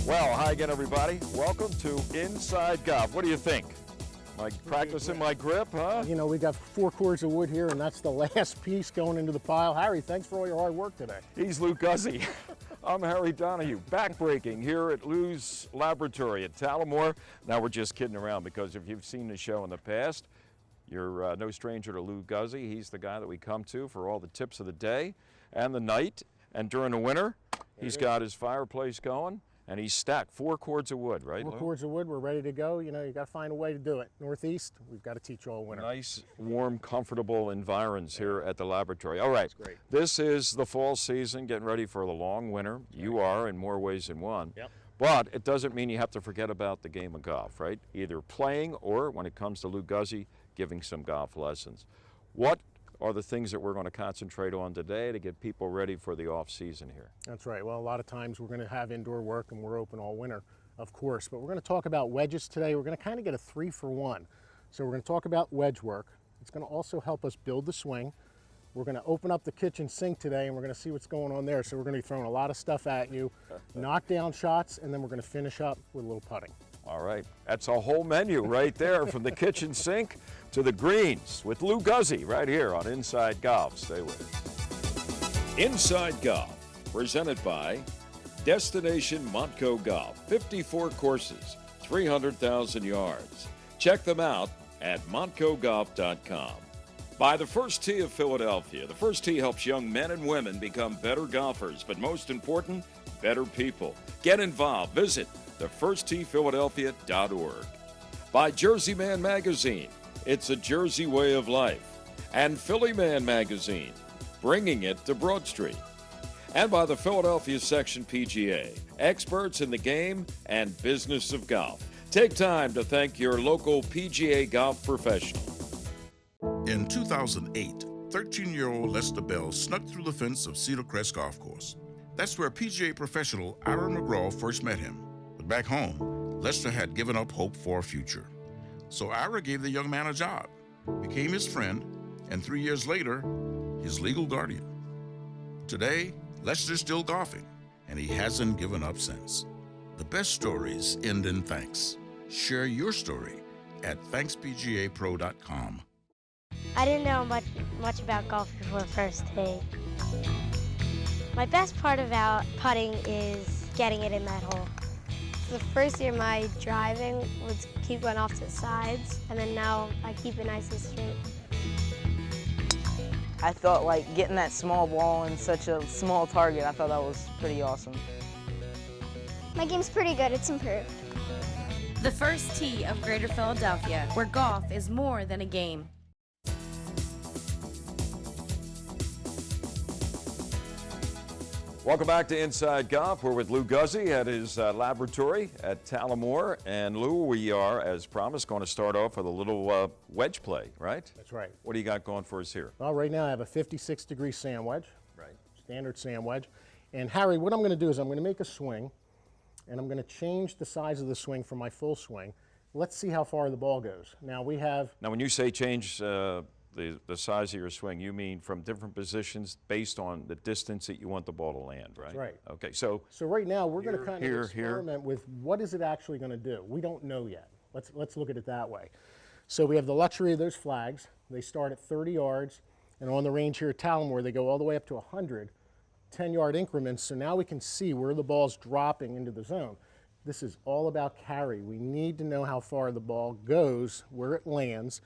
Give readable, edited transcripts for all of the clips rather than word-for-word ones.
Well, hi again, everybody. Welcome to Inside Golf. What do you think? Like practicing my grip, huh? You know, we got 4 cords of wood here, and that's the last piece going into the pile. Harry, thanks for all your hard work today. He's Lou Guzzi. I'm Harry Donahue. Backbreaking here at Lou's Laboratory at Tullamore. Now we're just kidding around because if you've seen the show in the past, you're no stranger to Lou Guzzi. He's the guy that we come to for all the tips of the day and the night. And during the winter, he's got his fireplace going. And he's stacked 4 cords of wood, right, 4 Lou? cords of wood, we're ready to go. You know, you got to find a way to do it. Northeast, we've got to teach all winter. Nice, warm, comfortable environs here at the laboratory. All right, great. This is the fall season, getting ready for the long winter. You are in more ways than one. Yep. But it doesn't mean you have to forget about the game of golf, right? Either playing or, when it comes to Lou Guzzi, giving some golf lessons. What are the things that we're going to concentrate on today to get people ready for the off season here? That's right. Well, a lot of times we're going to have indoor work and we're open all winter, of course. But we're going to talk about wedges today. We're going to kind of get a 3-for-1. So we're going to talk about wedge work. It's going to also help us build the swing. We're going to open up the kitchen sink today and we're going to see what's going on there. So we're going to be throwing a lot of stuff at you, knock down shots, and then we're going to finish up with a little putting. All right, that's a whole menu right there, from the kitchen sink to the greens, with Lou Guzzi right here on Inside Golf. Stay with us. Inside Golf, presented by Destination Montco Golf. 54 courses, 300,000 yards. Check them out at montcogolf.com. By the First Tee of Philadelphia. The First Tee helps young men and women become better golfers, but most important, better people. Get involved. Visit thefirsttphiladelphia.org. By Jersey Man Magazine, it's a Jersey way of life. And Philly Man Magazine, bringing it to Broad Street. And by the Philadelphia Section PGA, experts in the game and business of golf. Take time to thank your local PGA golf professional. In 2008, 13-year-old Lester Bell snuck through the fence of Cedar Crest Golf Course. That's where PGA professional Ira McGraw first met him. But back home, Lester had given up hope for a future. So Ira gave the young man a job, became his friend, and 3 years later, his legal guardian. Today, Lester's still golfing, and he hasn't given up since. The best stories end in thanks. Share your story at ThanksPGAPro.com. I didn't know much about golf before the first tee. My best part about putting is getting it in that hole. The first year my driving would keep going off to the sides, and then now I keep it nice and straight. I thought like getting that small ball in such a small target, I thought that was pretty awesome. My game's pretty good, it's improved. The First Tee of Greater Philadelphia, where golf is more than a game. Welcome back to Inside Golf. We're with Lou Guzzi at his laboratory at Tullamore. And Lou, we are, as promised, going to start off with a little wedge play, right? That's right. What do you got going for us here? Well, right now I have a 56-degree sand wedge. Right. Standard sand wedge. And Harry, what I'm going to do is I'm going to make a swing, and I'm going to change the size of the swing from my full swing. Let's see how far the ball goes. Now we have... Now when you say change the size of your swing, you mean from different positions based on the distance that you want the ball to land, right? That's right. Okay, so right now we're going to kind here, of experiment with what is it actually going to do. We don't know yet. Let's look at it that way. So we have the luxury of those flags. They start at 30 yards, and on the range here at Tullamore, they go all the way up to 100, 10-yard increments. So now we can see where the ball's dropping into the zone. This is all about carry. We need to know how far the ball goes, where it lands.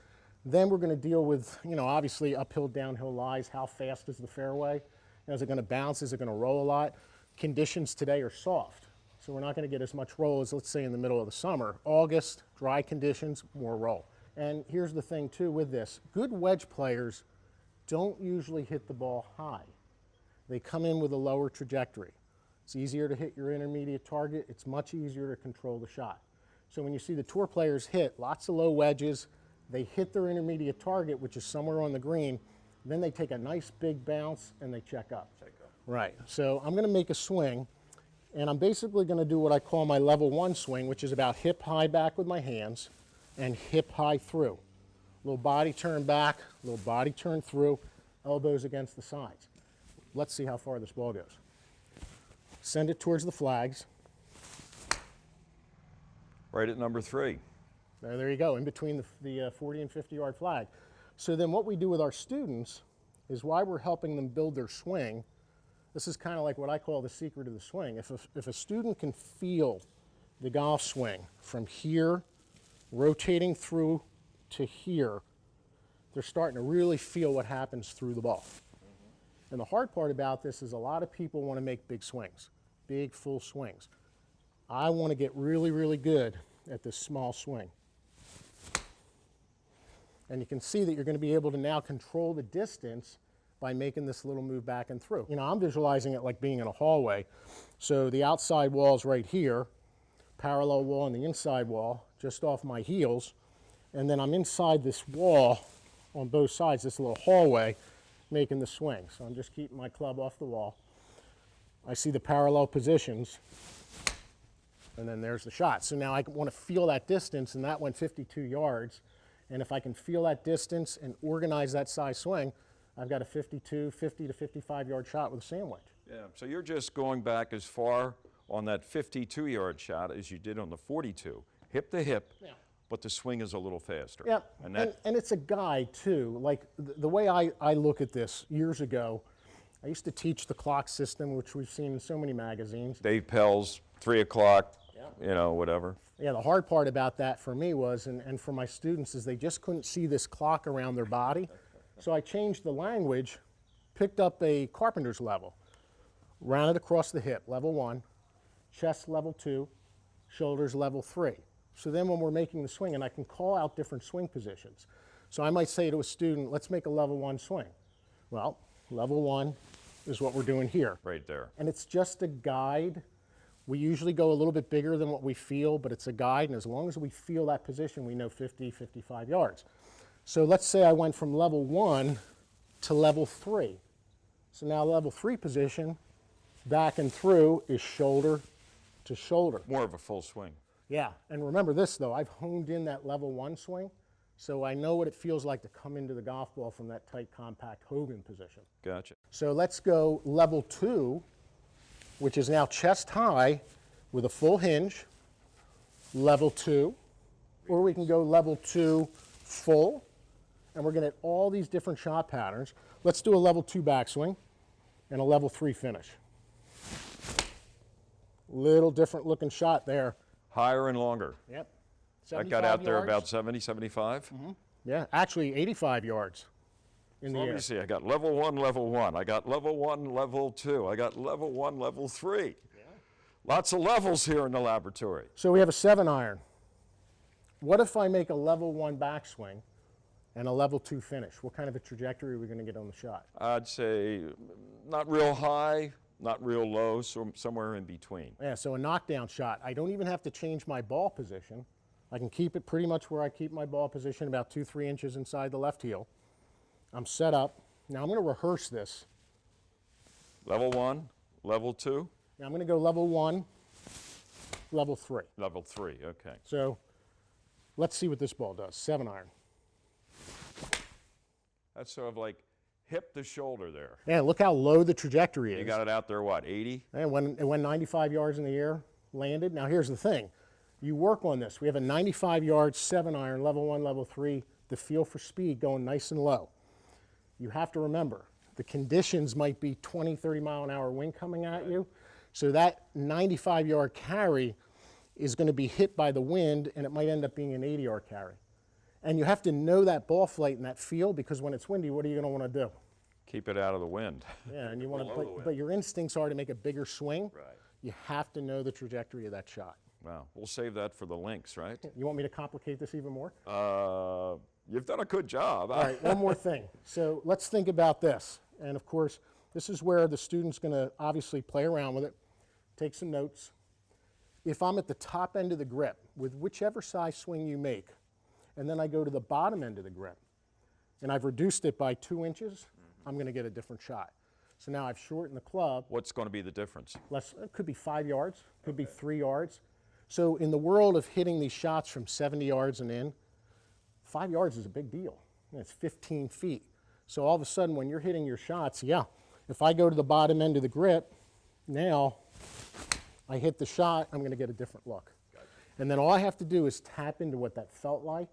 Then we're going to deal with, you know, obviously uphill, downhill lies. How fast is the fairway? You know, is it going to bounce? Is it going to roll a lot? Conditions today are soft, so we're not going to get as much roll as, let's say, in the middle of the summer. August, dry conditions, more roll. And here's the thing, too, with this. Good wedge players don't usually hit the ball high. They come in with a lower trajectory. It's easier to hit your intermediate target. It's much easier to control the shot. So when you see the tour players hit lots of low wedges, they hit their intermediate target, which is somewhere on the green, then they take a nice big bounce and they check up. Right, so I'm gonna make a swing, and I'm basically gonna do what I call my level 1 swing, which is about hip high back with my hands and hip high through. Little body turn back, little body turn through, elbows against the sides. Let's see how far this ball goes. Send it towards the flags. Right at number 3. There you go, in between the 40 and 50-yard flag. So then what we do with our students is why we're helping them build their swing. This is kind of like what I call the secret of the swing. If a student can feel the golf swing from here, rotating through to here, they're starting to really feel what happens through the ball. And the hard part about this is a lot of people want to make big swings, big full swings. I want to get really, really good at this small swing. And you can see that you're going to be able to now control the distance by making this little move back and through. You know, I'm visualizing it like being in a hallway. So the outside wall is right here, parallel wall on the inside wall, just off my heels. And then I'm inside this wall on both sides, this little hallway, making the swing. So I'm just keeping my club off the wall. I see the parallel positions, and then there's the shot. So now I want to feel that distance, and that went 52 yards. And if I can feel that distance and organize that size swing, I've got a 50 to 55-yard shot with a sand wedge. Yeah, so you're just going back as far on that 52-yard shot as you did on the 42, hip to hip, Yeah. but the swing is a little faster. Yeah, And and it's a guide too. Like the way I look at this years ago, I used to teach the clock system, which we've seen in so many magazines. Dave Pell's 3 o'clock, you know, whatever. Yeah, the hard part about that for me was, and for my students, is they just couldn't see this clock around their body. So I changed the language, picked up a carpenter's level, ran it across the hip, level 1, chest level 2, shoulders level 3. So then when we're making the swing, and I can call out different swing positions. So I might say to a student, let's make a level 1 swing. Well, level 1 is what we're doing here. Right there. And it's just a guide. We usually go a little bit bigger than what we feel, but it's a guide, and as long as we feel that position, we know 50, 55 yards. So let's say I went from level 1 to level 3. So now level 3 position, back and through, is shoulder to shoulder. More of a full swing. Yeah, and remember this though, I've honed in that level 1 swing, so I know what it feels like to come into the golf ball from that tight, compact Hogan position. Gotcha. So let's go level 2, which is now chest high with a full hinge, level 2, or we can go level 2 full, and we're going to get all these different shot patterns. Let's do a level 2 backswing and a level 3 finish. Little different looking shot there. Higher and longer. Yep. That got out there yards. about 70, 75? Yeah, actually 85 yards in the Let air. me see, I got level 1, level 1. I got level 1, level 2. I got level 1, level 3. Yeah. Lots of levels here in the laboratory. So we have a 7-iron. What if I make a level 1 backswing and a level 2 finish? What kind of a trajectory are we going to get on the shot? I'd say not real high, not real low, so somewhere in between. Yeah, so a knockdown shot. I don't even have to change my ball position. I can keep it pretty much where I keep my ball position, about 2-3 inches inside the left heel. I'm set up. Now I'm going to rehearse this. Level 1, level 2, Now I'm going to go level 1, level 3. level 3, okay. So let's see what this ball does. 7-iron. That's sort of like hip to shoulder there. Yeah, look how low the trajectory is. You got it out there, what, 80? And when it went 95 yards in the air, landed. Now here's the thing. You work on this. We have a 95-yard 7-iron, level 1, level 3, the feel for speed going nice and low. You have to remember, the conditions might be 20, 30-mile-an-hour wind coming at you. So that 95-yard carry is going to be hit by the wind, and it might end up being an 80-yard carry. And you have to know that ball flight and that feel, because when it's windy, what are you going to want to do? Keep it out of the wind. Yeah, and you want to, but your instincts are to make a bigger swing. Right. You have to know the trajectory of that shot. Wow, we'll save that for the links, right? You want me to complicate this even more? You've done a good job. All right, one more thing. So let's think about this. And of course, this is where the student's going to obviously play around with it, take some notes. If I'm at the top end of the grip, with whichever size swing you make, and then I go to the bottom end of the grip, and I've reduced it by 2 inches, I'm going to get a different shot. So now I've shortened the club. What's going to be the difference? It could be 5 yards, could be 3 yards. So in the world of hitting these shots from 70 yards and in, 5 yards is a big deal. It's 15 feet. So all of a sudden when you're hitting your shots, yeah, if I go to the bottom end of the grip, now I hit the shot, I'm going to get a different look. And then all I have to do is tap into what that felt like,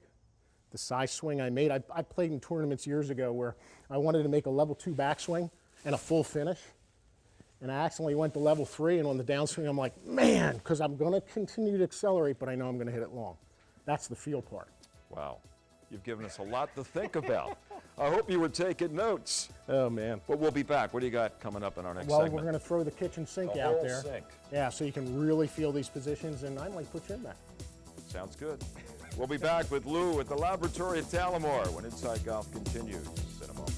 the size swing I made. I played in tournaments years ago where I wanted to make a level 2 backswing and a full finish. And I accidentally went to level 3, and on the downswing, I'm like, man, because I'm going to continue to accelerate, but I know I'm going to hit it long. That's the feel part. Wow. You've given us a lot to think about. I hope you were taking notes. Oh, man. But we'll be back. What do you got coming up in our next Well, segment? we're going to throw the kitchen sink The out whole there. sink. Yeah, so you can really feel these positions, and I might put you in that. Sounds good. We'll be back with Lou at the laboratory at Talamore when Inside Golf continues in a moment.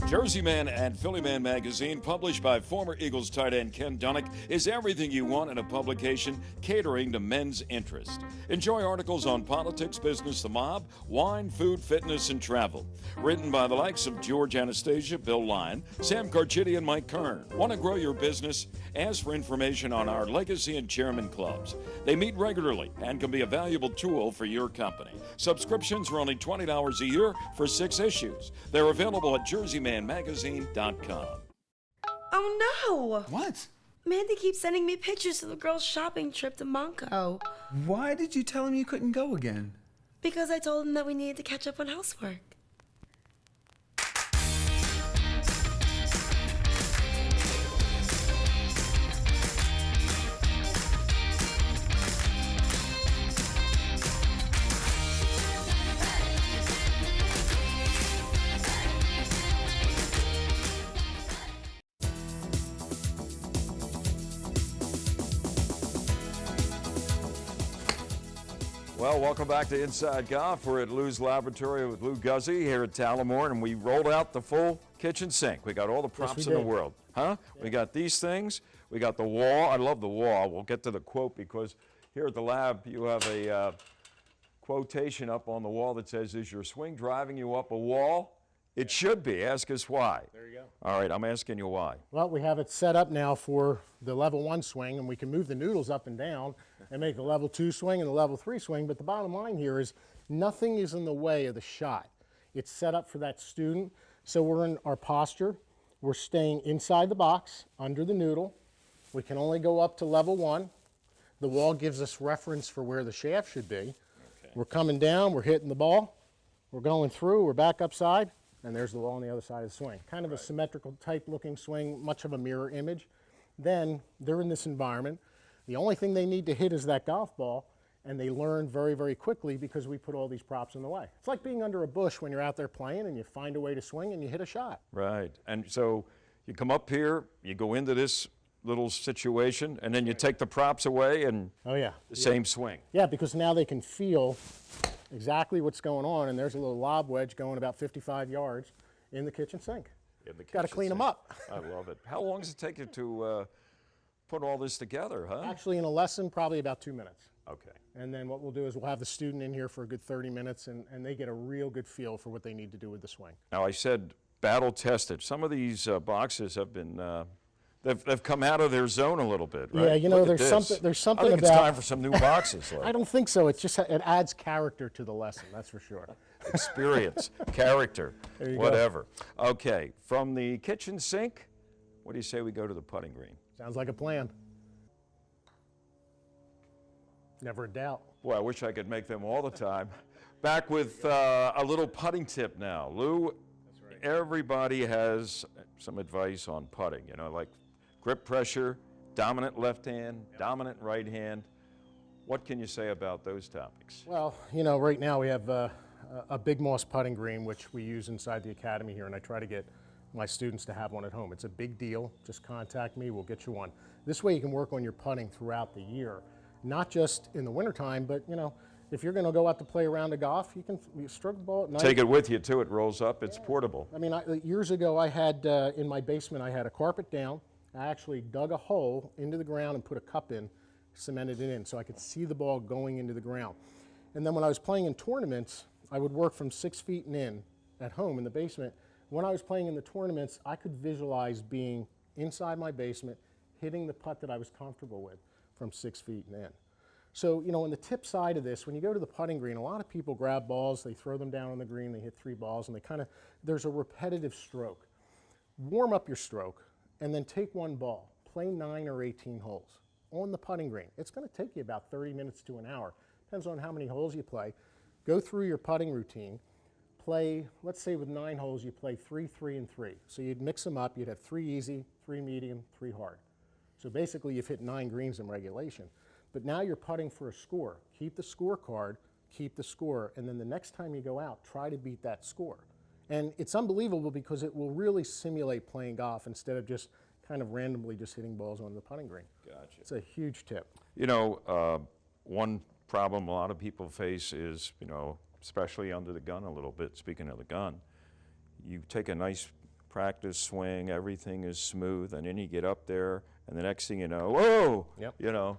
Jersey Man and Philly Man magazine, published by former Eagles tight end Ken Dunnick, is everything you want in a publication catering to men's interest. Enjoy articles on politics, business, the mob, wine, food, fitness, and travel. Written by the likes of George Anastasia, Bill Lyon, Sam Carchidi, and Mike Kern. Want to grow your business? Ask for information on our Legacy and Chairman Clubs. They meet regularly and can be a valuable tool for your company. Subscriptions are only $20 a year for 6 issues. They're available at jerseymanmagazine.com. Oh no! What? Mandy keeps sending me pictures of the girls' shopping trip to Monco. Why did you tell him you couldn't go again? Because I told him that we needed to catch up on housework. Well, welcome back to Inside Golf. We're at Lou's Laboratory with Lou Guzzi here at Talamore, and we rolled out the full kitchen sink. We got all the props in the world. Huh? Yeah. We got these things. We got the wall. I love the wall. We'll get to the quote because here at the lab you have a quotation up on the wall that says, "Is your swing driving you up a wall?" It should be. Ask us why. There you go. All right, I'm asking you why. Well, we have it set up now for the level 1 swing, and we can move the noodles up and down and make the level 2 swing and the level 3 swing. But the bottom line here is nothing is in the way of the shot. It's set up for that student. So we're in our posture. We're staying inside the box, under the noodle. We can only go up to level 1. The wall gives us reference for where the shaft should be. Okay. We're coming down. We're hitting the ball. We're going through. We're back upside. And there's the wall on the other side of the swing. Kind of a symmetrical type looking swing, much of a mirror image. Then they're in this environment. The only thing they need to hit is that golf ball, and they learn very, very quickly because we put all these props in the way. It's like being under a bush when you're out there playing and you find a way to swing and you hit a shot. Right. And so you come up here, you go into this little situation, and then you take the props away and the same swing. Yeah, because now they can feel exactly what's going on, and there's a little lob wedge going about 55 yards in the kitchen sink. Got to clean them up. I love it. How long does it take you to put all this together, huh? Actually, in a lesson, probably about 2 minutes. Okay. And then what we'll do is we'll have the student in here for a good 30 minutes, and they get a real good feel for what they need to do with the swing. Now, I said battle tested. Some of these boxes have been they've come out of their zone a little bit, right? Yeah, you know, Look at there's this. something I think about. it's time for some new boxes. Like. I don't think so. It's just it adds character to the lesson. That's for sure. Experience, character, There you whatever. Go. Okay, from the kitchen sink, what do you say we go to the putting green? Sounds like a plan. Never a doubt. Boy, I wish I could make them all the time. Back with a little putting tip now. Lou, that's right. Everybody has some advice on putting, you know, like grip pressure, dominant left hand, dominant right hand. What can you say about those topics? Well, you know, right now we have a Big Moss putting green, which we use inside the academy here, and I try to get my students to have one at home. It's a big deal. Just contact me. We'll get you one. This way you can work on your putting throughout the year, not just in the wintertime, but, you know, if you're going to go out to play a round of golf, you stroke the ball at night. Take it with you, too. It rolls up. It's portable. I mean, years ago, I had, in my basement, I had a carpet down. I actually dug a hole into the ground and put a cup in, cemented it in, so I could see the ball going into the ground. And then when I was playing in tournaments, I would work from 6 feet and in at home in the basement. When I was playing in the tournaments, I could visualize being inside my basement, hitting the putt that I was comfortable with from 6 feet and in. So, you know, on the tip side of this, when you go to the putting green, a lot of people grab balls, they throw them down on the green, they hit 3 balls, and there's a repetitive stroke. Warm up your stroke, and then take one ball. Play 9 or 18 holes. on the putting green. It's going to take you about 30 minutes to an hour. Depends on how many holes you play. Go through your putting routine. Play, let's say with 9 holes, you play 3, 3, and 3. So you'd mix them up. You'd have 3 easy, 3 medium, 3 hard. So basically, you've hit 9 greens in regulation. But now you're putting for a score. Keep the scorecard, keep the score, and then the next time you go out, try to beat that score. And it's unbelievable because it will really simulate playing golf instead of just kind of randomly just hitting balls on the putting green. Gotcha. It's a huge tip. You know, one problem a lot of people face is, you know, especially under the gun a little bit, speaking of the gun, you take a nice practice swing, everything is smooth, and then you get up there, and the next thing you know, whoa, Yep. you know,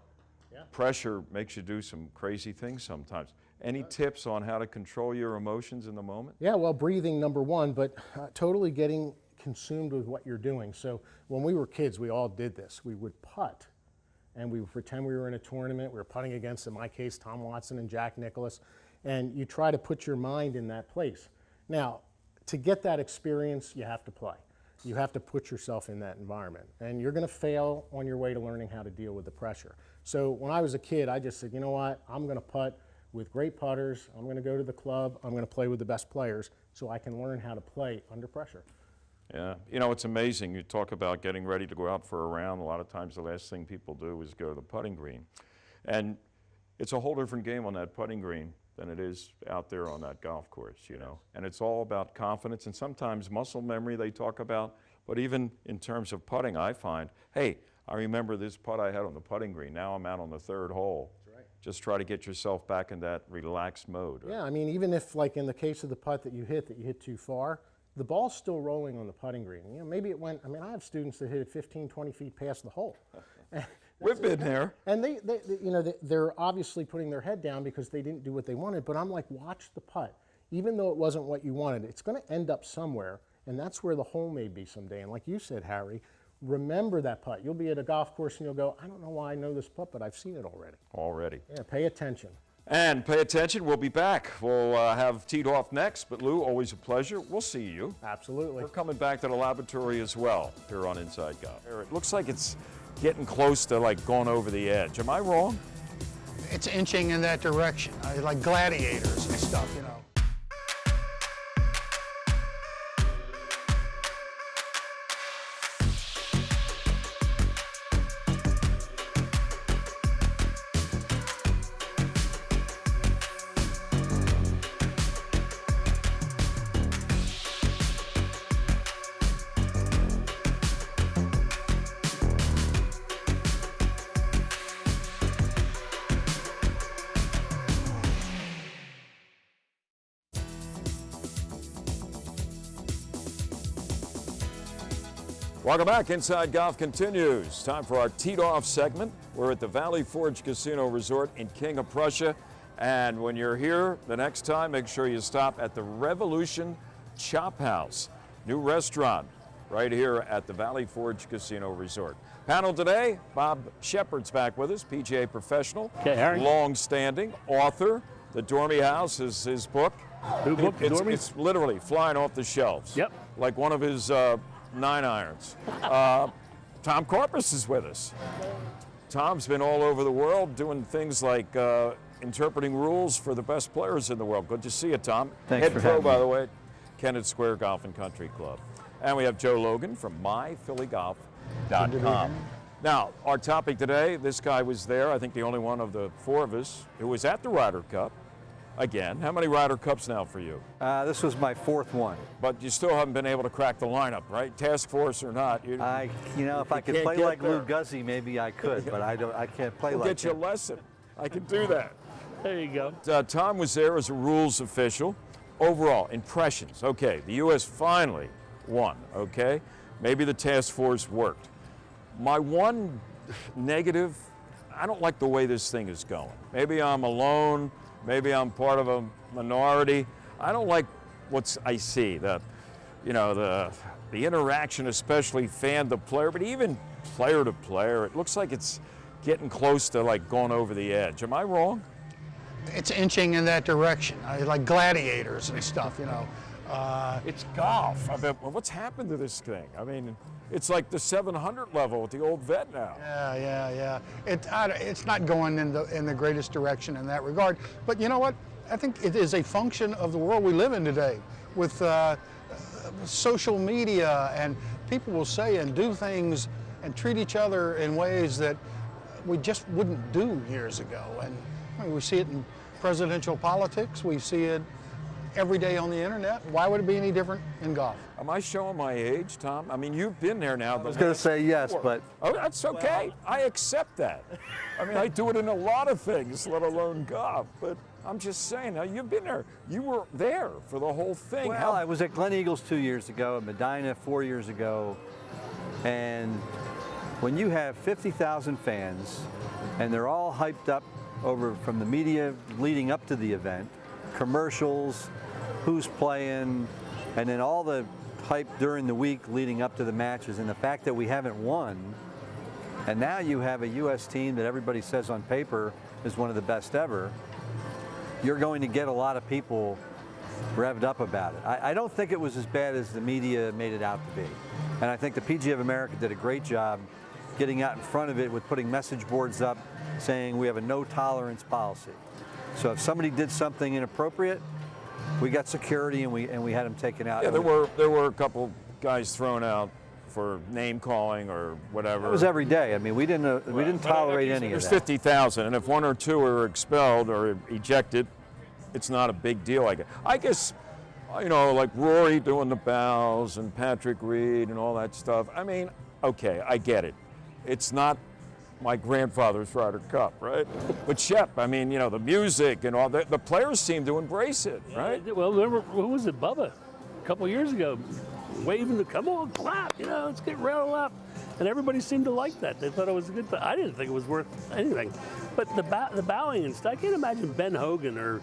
Yeah. pressure makes you do some crazy things sometimes. Any tips on how to control your emotions in the moment? Yeah, well, breathing, number one, but totally getting consumed with what you're doing. So when we were kids, we all did this. We would putt, and we would pretend we were in a tournament. We were putting against, in my case, Tom Watson and Jack Nicklaus, and you try to put your mind in that place. Now, to get that experience, you have to play. You have to put yourself in that environment, and you're going to fail on your way to learning how to deal with the pressure. So when I was a kid, I just said, you know what, I'm going to putt with great putters. I'm going to go to the club. I'm going to play with the best players so I can learn how to play under pressure. Yeah, you know, it's amazing. You talk about getting ready to go out for a round. A lot of times the last thing people do is go to the putting green. And it's a whole different game on that putting green than it is out there on that golf course, you know. And it's all about confidence and sometimes muscle memory they talk about. But even in terms of putting, I find, hey, I remember this putt I had on the putting green. Now I'm out on the 3rd hole. That's right. Just try to get yourself back in that relaxed mode. Yeah, I mean, even if, like in the case of the putt that you hit too far, the ball's still rolling on the putting green. You know, maybe it went, I mean, I have students that hit it 15, 20 feet past the hole. We've been there. And they're obviously putting their head down because they didn't do what they wanted, but I'm like, watch the putt. Even though it wasn't what you wanted, it's going to end up somewhere, and that's where the hole may be someday. And like you said, Harry, remember that putt. You'll be at a golf course and you'll go, I don't know why I know this putt, but I've seen it already. Already. Yeah, pay attention. And pay attention, we'll be back. We'll have Teed Off next, but Lou, always a pleasure. We'll see you. Absolutely. We're coming back to the laboratory as well here on Inside Golf. It looks like it's getting close to like going over the edge. Am I wrong? It's inching in that direction, like gladiators and stuff, you know. Welcome back. Inside Golf continues. Time for our Teed Off segment. We're at the Valley Forge Casino Resort in King of Prussia. And when you're here the next time, make sure you stop at the Revolution Chop House. New restaurant right here at the Valley Forge Casino Resort. Panel today, Bob Shepard's back with us, PGA professional, long-standing author. The Dormy House is his book. New book, Dormy? It's literally flying off the shelves. Yep. Like one of his 9 irons. Tom Corpus is with us. Tom's been all over the world doing things like interpreting rules for the best players in the world. Good to see you, Tom. Thanks Head for pro, having by me. the way, Kennett Square Golf and Country Club. And we have Joe Logan from myphillygolf.com. Now, our topic today, this guy was there, I think the only one of the 4 of us who was at the Ryder Cup. Again, how many Ryder Cups now for you? This was my 4th one. But you still haven't been able to crack the lineup, right? Task force or not. If I could can't play get like there. Lou Guzzi, maybe I could, but I can't play We'll like get you a him. lesson. I can do that. There you go. Tom was there as a rules official. Overall, impressions. Okay, the U.S. finally won, okay? Maybe the task force worked. My one negative, I don't like the way this thing is going. Maybe I'm alone. Maybe I'm part of a minority. I don't like what I see. The interaction, especially fan to player, but even player to player. It looks like it's getting close to like going over the edge. Am I wrong? It's inching in that direction, like gladiators and stuff, you know. It's golf. I mean, what's happened to this thing? I mean, it's like the 700 level at the old vet now. Yeah. It's not going in the greatest direction in that regard. But you know what? I think it is a function of the world we live in today, with social media, and people will say and do things and treat each other in ways that we just wouldn't do years ago. And I mean, we see it in presidential politics. We see it every day on the internet. Why would it be any different in golf? Am I showing my age, Tom? I mean, you've been there now. I was going to say yes, but... Oh, that's okay. Well, I accept that. I mean, I do it in a lot of things, let alone golf. But I'm just saying, now you've been there. You were there for the whole thing. Well, I was at Glen Eagles 2 years ago, at Medina 4 years ago. And when you have 50,000 fans, and they're all hyped up over from the media leading up to the event, commercials, who's playing, and then all the hype during the week leading up to the matches, and the fact that we haven't won, and now you have a U.S. team that everybody says on paper is one of the best ever, you're going to get a lot of people revved up about it. I don't think it was as bad as the media made it out to be. And I think the PGA of America did a great job getting out in front of it with putting message boards up saying we have a no tolerance policy. So if somebody did something inappropriate, we got security and we had them taken out. Yeah, there were a couple guys thrown out for name calling or whatever. It was every day. I mean, we didn't tolerate any of that. There's 50,000, and if one or two are expelled or ejected, it's not a big deal. I guess, you know, like Rory doing the bows and Patrick Reed and all that stuff. I mean, okay, I get it. It's not my grandfather's Ryder Cup, right? But Shep, I mean, you know, the music and all that, the players seem to embrace it, right? Yeah, well, remember, who was it, Bubba? A couple years ago, waving the, come on, clap, you know, let's get rattled up. And everybody seemed to like that. They thought it was a good thing. I didn't think it was worth anything. But the bowing and stuff, I can't imagine Ben Hogan or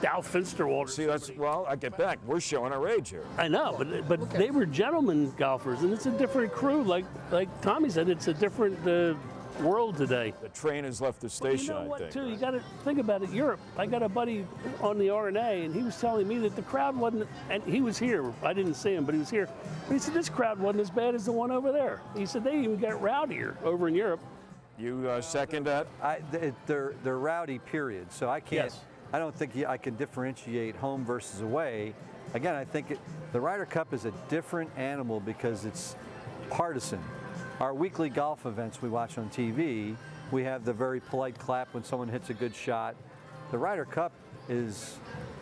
Dow Finsterwalder. See, that's, well, I get back. We're showing our age here. I know, but okay. They were gentlemen golfers, and it's a different crew. Like Tommy said, it's a different world today. The train has left the station, you know what, I think. too, right? you got to think about it. Europe, I got a buddy on the RNA, and he was telling me that the crowd wasn't, and he was here. I didn't see him, but he was here. But he said this crowd wasn't as bad as the one over there. He said they even got rowdier over in Europe. You second that? They're rowdy, period. So I can't. Yes. I don't think I can differentiate home versus away. Again, I think the Ryder Cup is a different animal because it's partisan. Our weekly golf events we watch on TV, we have the very polite clap when someone hits a good shot. The Ryder Cup is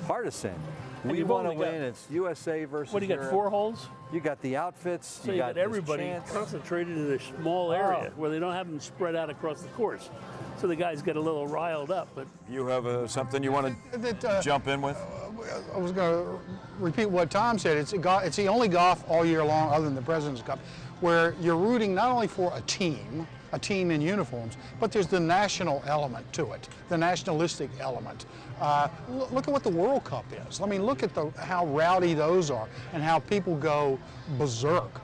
partisan. And we want to win. It's USA versus What do you got, Europe. 4 holes? You got the outfits. So you got everybody concentrated in a small area where they don't have them spread out across the course. So the guys get a little riled up. But you have something you want to jump in with? I was going to repeat what Tom said. It's the only golf all year long, other than the President's Cup, where you're rooting not only for a team in uniforms, but there's the national element to it, the nationalistic element. Look at what the World Cup is. I mean, look at how rowdy those are and how people go berserk.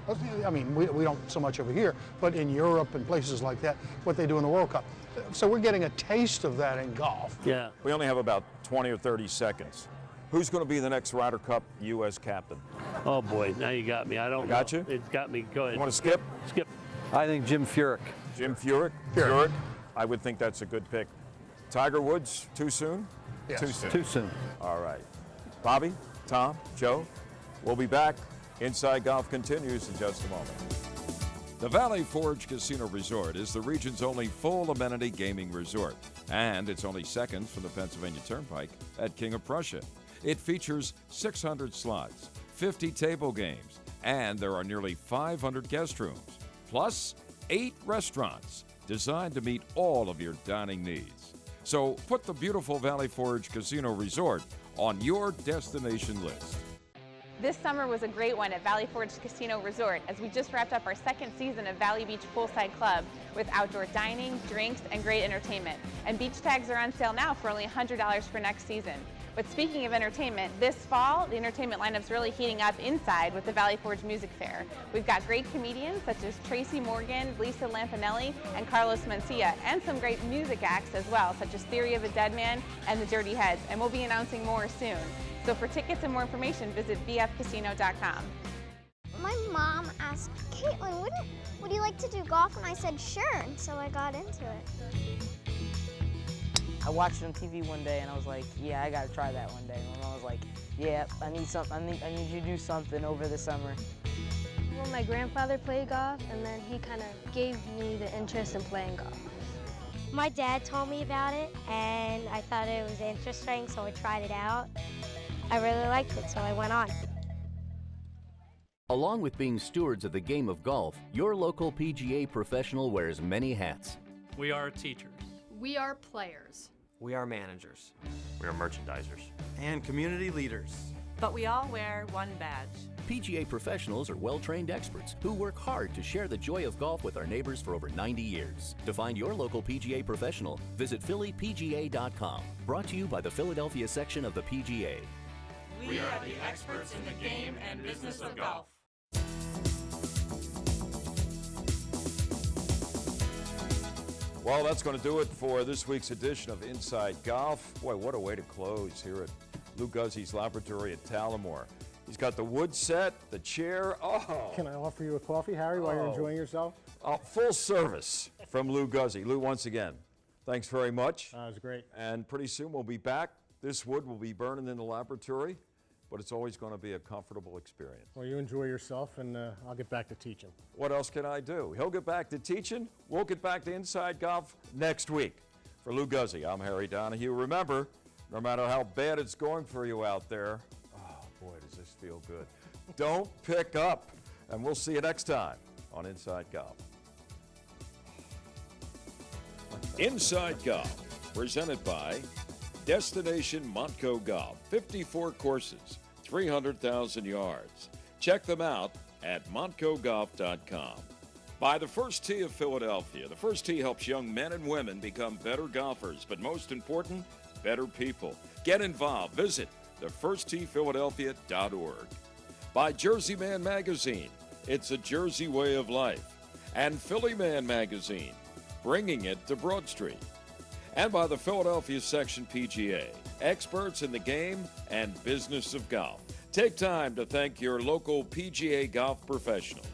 I mean, we don't so much over here, but in Europe and places like that, what they do in the World Cup. So we're getting a taste of that in golf. Yeah. We only have about 20 or 30 seconds. Who's going to be the next Ryder Cup U.S. captain? Oh, boy, now you got me. I don't know. Got you? It's got me. Go ahead. You want to skip? Skip. I think Jim Furyk. Jim Furyk? Furyk. I would think that's a good pick. Tiger Woods, too soon? Yes. Too soon. Too soon. All right. Bobby, Tom, Joe, we'll be back. Inside Golf continues in just a moment. The Valley Forge Casino Resort is the region's only full amenity gaming resort, and it's only seconds from the Pennsylvania Turnpike at King of Prussia. It features 600 slots, 50 table games, and there are nearly 500 guest rooms, plus 8 restaurants designed to meet all of your dining needs. So put the beautiful Valley Forge Casino Resort on your destination list. This summer was a great one at Valley Forge Casino Resort as we just wrapped up our second season of Valley Beach Poolside Club with outdoor dining, drinks, and great entertainment. And beach tags are on sale now for only $100 for next season. But speaking of entertainment, this fall, the entertainment lineup's really heating up inside with the Valley Forge Music Fair. We've got great comedians such as Tracy Morgan, Lisa Lampanelli, and Carlos Mencia, and some great music acts as well, such as Theory of a Dead Man and the Dirty Heads, and we'll be announcing more soon. So for tickets and more information, visit vfcasino.com. My mom asked, Caitlin, would you like to do golf? And I said, sure, and so I got into it. I watched it on TV one day and I was like, yeah, I gotta try that one day. My mom was like, yeah, I need something. I need you to do something over the summer. Well, my grandfather played golf, and then he kind of gave me the interest in playing golf. My dad told me about it, and I thought it was interesting, so I tried it out. I really liked it, so I went on. Along with being stewards of the game of golf, your local PGA professional wears many hats. We are teachers. We are players. We are managers. We are merchandisers. And community leaders. But we all wear one badge. PGA professionals are well-trained experts who work hard to share the joy of golf with our neighbors for over 90 years. To find your local PGA professional, visit phillypga.com. Brought to you by the Philadelphia section of the PGA. We are the experts in the game and business of golf. Well, that's going to do it for this week's edition of Inside Golf. Boy, what a way to close here at Lou Guzzi's Laboratory at Talamore. He's got the wood set, the chair. Oh! Can I offer you a coffee, Harry, while you're enjoying yourself? Full service from Lou Guzzi. Lou, once again, thanks very much. That was great. And pretty soon we'll be back. This wood will be burning in the laboratory, but it's always going to be a comfortable experience. Well, you enjoy yourself, and I'll get back to teaching. What else can I do? He'll get back to teaching. We'll get back to Inside Golf next week. For Lou Guzzi, I'm Harry Donahue. Remember, no matter how bad it's going for you out there, boy, does this feel good. Don't pick up, and we'll see you next time on Inside Golf. Inside Golf, presented by Destination Montco Golf. 54 courses, 300,000 yards. Check them out at montcogolf.com. By the First Tee of Philadelphia. The First Tee helps young men and women become better golfers, but most important, better people. Get involved. Visit thefirsttphiladelphia.org. By Jersey Man Magazine, it's a Jersey way of life. And Philly Man Magazine, bringing it to Broad Street. And by the Philadelphia Section PGA, experts in the game and business of golf. Take time to thank your local PGA golf professional.